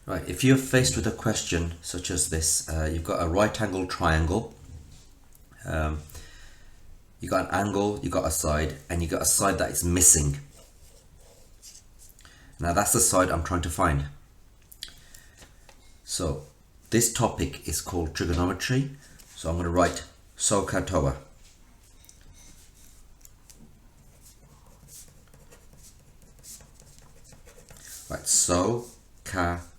Right, if you're faced with a question such as this, you've got a right angle triangle, you've got an angle, you've got a side, and you've got a side that is missing. Now that's the side I'm trying to find. So this topic is called trigonometry, so I'm going to write SOHCAHTOA. Right, SOHCAHTOA.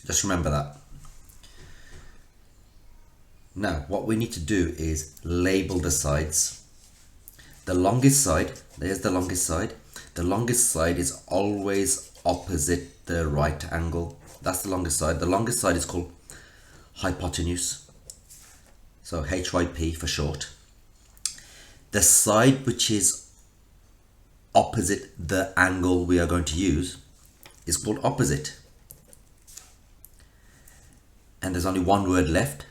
Just remember that. Now what we need to do is label the sides. The longest side, there's the longest side. The longest side is always opposite the right angle. That's the longest side. The longest side is called hypotenuse. So HYP for short. The side which is opposite the angle we are going to use is called opposite. And there's only one word left,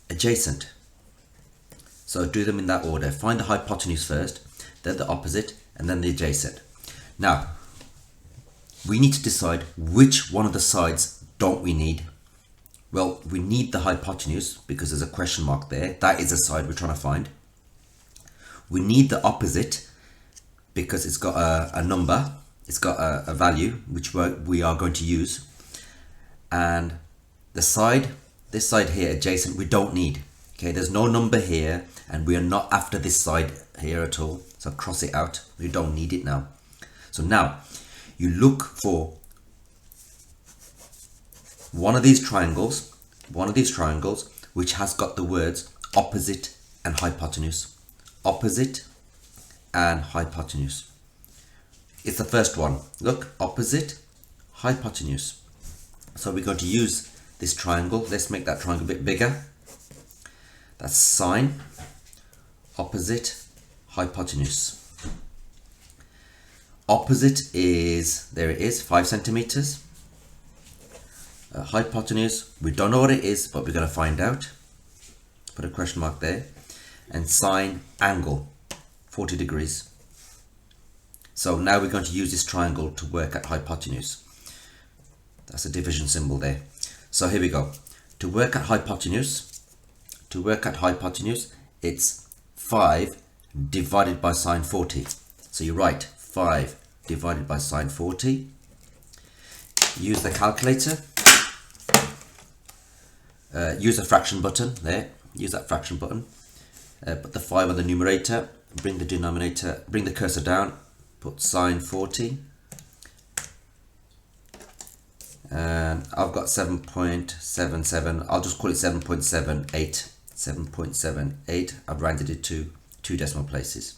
adjacent. So do them in that order. Find the hypotenuse first, then the opposite, and then the adjacent. Now, we need to decide which one of the sides don't we need. Well, we need the hypotenuse because there's a question mark there. That is the side we're trying to find. We need the opposite because it's got a number, it's got a value which we are going to use. And the side, this side here, adjacent, we don't need. Okay, there's no number here and we are not after this side here at all. So cross it out, we don't need it now. So now you look for one of these triangles which has got the words opposite and hypotenuse. Opposite and hypotenuse. It's the first one. Look, opposite, hypotenuse. So we're going to use this triangle. Let's make that triangle a bit bigger. That's sine, opposite, hypotenuse. Opposite is, there it is, 5 centimeters. Hypotenuse, we don't know what it is, but we're going to find out. Put a question mark there. And sine, angle, 40 degrees. So now we're going to use this triangle to work at hypotenuse. That's a division symbol there. So here we go. To work at hypotenuse, it's 5 divided by sine 40. So you write 5 divided by sine 40. Use the calculator. Use the fraction button there. Use that fraction button. Put the 5 on the numerator. Bring the denominator. Bring the cursor down. Put sine 40. And I've got 7.77. I'll just call it 7.78. 7.78. I've rounded it to 2 decimal places.